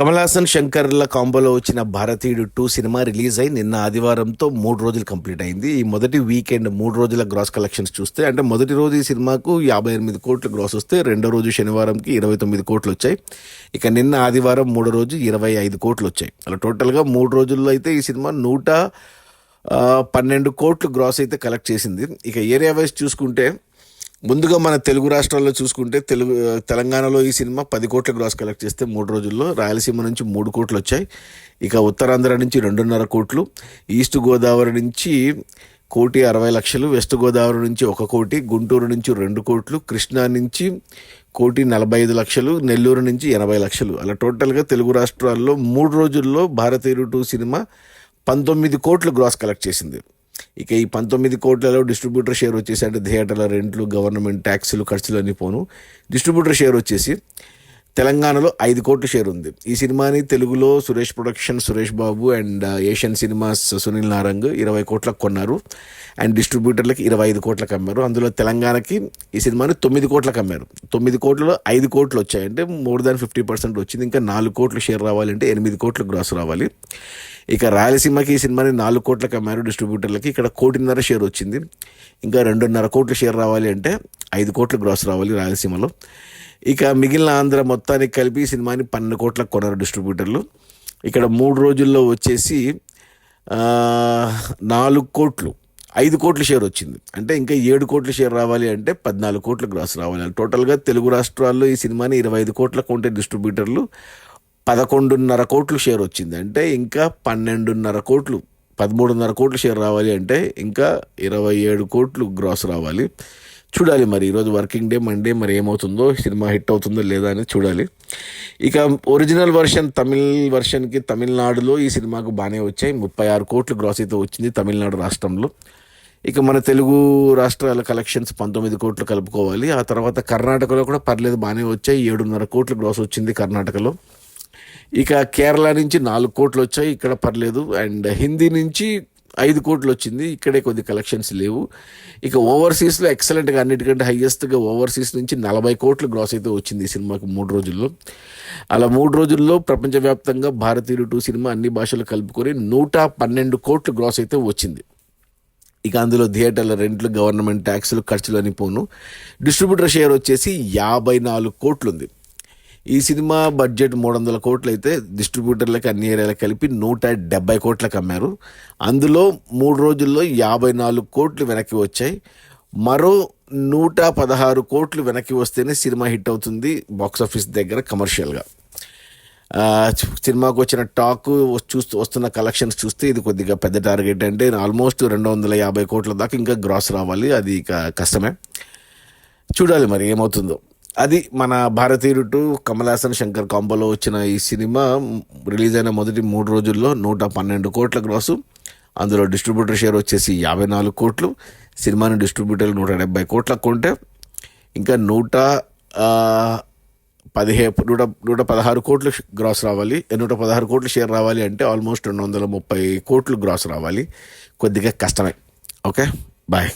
కమల్ హాసన్ శంకర్ల కాంబోలో వచ్చిన భారతీయుడు 2 cinema release అయి నిన్న ఆదివారంతో 3 రోజులు కంప్లీట్ అయింది. ఈ మొదటి వీకెండ్ 3 రోజుల గ్రాస్ కలెక్షన్స్ చూస్తే అంటే మొదటి రోజు ఈ సినిమాకు 58 కోట్లు గ్రాస్ వస్తే రెండో రోజు శనివారంకి 29 కోట్లు వచ్చాయి. ఇక నిన్న ఆదివారం మూడో రోజు 25 కోట్లు వచ్చాయి. అలా టోటల్గా 3 రోజుల్లో అయితే ఈ సినిమా 112 కోట్లు గ్రాస్ అయితే కలెక్ట్ చేసింది. ఇక ఏరియా వైజ్ చూసుకుంటే ముందుగా మన తెలుగు రాష్ట్రాల్లో చూసుకుంటే తెలంగాణలో ఈ సినిమా 10 కోట్ల గ్రాస్ కలెక్ట్ చేస్తే 3 రోజుల్లో, రాయలసీమ నుంచి 3 కోట్లు వచ్చాయి. ఇక ఉత్తరాంధ్ర నుంచి 2.5 కోట్లు, ఈస్ట్ గోదావరి నుంచి 1,60,00,000, వెస్ట్ గోదావరి నుంచి 1 కోటి, గుంటూరు నుంచి 2 కోట్లు, కృష్ణా నుంచి 1,45,00,000, నెల్లూరు నుంచి 80 లక్షలు. అలా టోటల్గా తెలుగు రాష్ట్రాల్లో 3 రోజుల్లో భారతీయుడు 2 సినిమా 19 కోట్లు గ్రాస్ కలెక్ట్ చేసింది. ఇక ఈ 19 కోట్లలో డిస్ట్రిబ్యూటర్ షేర్ వచ్చేసి అంటే థియేటర్ల రెంట్లు, గవర్నమెంట్ ట్యాక్సులు, ఖర్చులు అన్నీ పోను డిస్ట్రిబ్యూటర్ షేర్ వచ్చేసి తెలంగాణలో 5 కోట్ల షేర్ ఉంది. ఈ సినిమాని తెలుగులో Suresh production, Suresh Babu and Asian cinemas Sunil Narang 20 కోట్లకు కొన్నారు అండ్ డిస్ట్రిబ్యూటర్లకి 25 కోట్లకు అమ్మారు. అందులో తెలంగాణకి ఈ సినిమాని 9 కోట్లకు అమ్మారు. 9 కోట్లలో 5 కోట్లు వచ్చాయి అంటే మోర్ దాన్ 50% వచ్చింది. ఇంకా 4 కోట్లు షేర్ రావాలంటే 8 కోట్లు గ్రాస్ రావాలి. ఇక రాయలసీమకి ఈ సినిమాని 4 కోట్లకు అమ్మారు డిస్ట్రిబ్యూటర్లకి, ఇక్కడ 1.5 షేర్ వచ్చింది. ఇంకా 2.5 కోట్లు షేర్ రావాలి అంటే 5 కోట్లు గ్రాస్ రావాలి రాయలసీమలో. ఇక మిగిలిన ఆంధ్ర మొత్తానికి కలిపి ఈ సినిమాని 12 కోట్లకు కొన్నారు డిస్ట్రిబ్యూటర్లు. ఇక్కడ 3 రోజుల్లో వచ్చేసి 4 కోట్లు 5 కోట్ల షేర్ వచ్చింది. అంటే ఇంకా 7 కోట్ల షేర్ రావాలి అంటే 14 కోట్లు గ్రాస్ రావాలి. టోటల్గా తెలుగు రాష్ట్రాల్లో ఈ సినిమాని 25 కోట్లకు కొంటే డిస్ట్రిబ్యూటర్లు 11.5 కోట్లు షేర్ వచ్చింది. అంటే ఇంకా 12.5 కోట్లు 13.5 కోట్లు షేర్ రావాలి అంటే ఇంకా 27 కోట్లు గ్రాస్ రావాలి. చూడాలి మరి ఈరోజు వర్కింగ్ డే మండే, మరి ఏమవుతుందో, సినిమా హిట్ అవుతుందో లేదా అనేది చూడాలి. ఇక ఒరిజినల్ వర్షన్ తమిళ్ వర్షన్కి తమిళనాడులో ఈ సినిమాకు బాగానే వచ్చాయి. 36 కోట్లు గ్రాస్ అయితే వచ్చింది తమిళనాడు రాష్ట్రంలో. ఇక మన తెలుగు రాష్ట్రాల కలెక్షన్స్ 19 కోట్లు కలుపుకోవాలి. ఆ తర్వాత కర్ణాటకలో కూడా పర్లేదు, బాగానే వచ్చాయి. 7.5 కోట్లు గ్రాస్ వచ్చింది కర్ణాటకలో. ఇక కేరళ నుంచి 4 కోట్లు వచ్చాయి, ఇక్కడ పర్లేదు. అండ్ హిందీ నుంచి 5 కోట్లు వచ్చింది, ఇక్కడే కొద్ది కలెక్షన్స్ లేవు. ఇక ఓవర్సీస్లో ఎక్సలెంట్గా అన్నిటికంటే హైయెస్ట్గా ఓవర్సీస్ నుంచి 40 కోట్లు గ్రాస్ అయితే వచ్చింది ఈ సినిమాకు 3 రోజుల్లో. అలా 3 రోజుల్లో ప్రపంచవ్యాప్తంగా భారతీయుడు 2 సినిమా అన్ని భాషలు కలుపుకొని 112 కోట్లు గ్రాస్ అయితే వచ్చింది. ఇక అందులో థియేటర్ల రెంట్లు, గవర్నమెంట్ ట్యాక్సులు, ఖర్చులు అని పోను డిస్ట్రిబ్యూటర్ షేర్ వచ్చేసి 54 కోట్లు ఉంది. ఈ సినిమా బడ్జెట్ 300 కోట్లు అయితే డిస్ట్రిబ్యూటర్లకి అన్ని ఏరియాలకు కలిపి 170 కోట్లకు అమ్మారు. అందులో 3 రోజుల్లో 54 కోట్లు వెనక్కి వచ్చాయి. మరో 116 కోట్లు వెనక్కి వస్తేనే సినిమా హిట్ అవుతుంది బాక్సాఫీస్ దగ్గర కమర్షియల్గా. సినిమాకు వచ్చిన టాక్ వస్తున్న కలెక్షన్స్ చూస్తే ఇది కొద్దిగా పెద్ద టార్గెట్. అంటే ఆల్మోస్ట్ 250 కోట్ల దాకా ఇంకా గ్రాస్ రావాలి, అది ఇక కష్టమే. చూడాలి మరి ఏమవుతుందో. అది మన భారతీయుడు 2 కమల్ హాసన్ శంకర్ కాంబోలో వచ్చిన ఈ సినిమా రిలీజ్ అయిన మొదటి 3 రోజుల్లో 112 కోట్ల గ్రాసు. అందులో డిస్ట్రిబ్యూటర్ షేర్ వచ్చేసి 54 కోట్లు. సినిమాని డిస్ట్రిబ్యూటర్లు 170 కోట్లకు కొంటే ఇంకా 116 కోట్లు గ్రాస్ రావాలి. 116 కోట్లు షేర్ రావాలి అంటే ఆల్మోస్ట్ 230 కోట్లు గ్రాస్ రావాలి. కొద్దిగా కష్టమే. Okay, bye.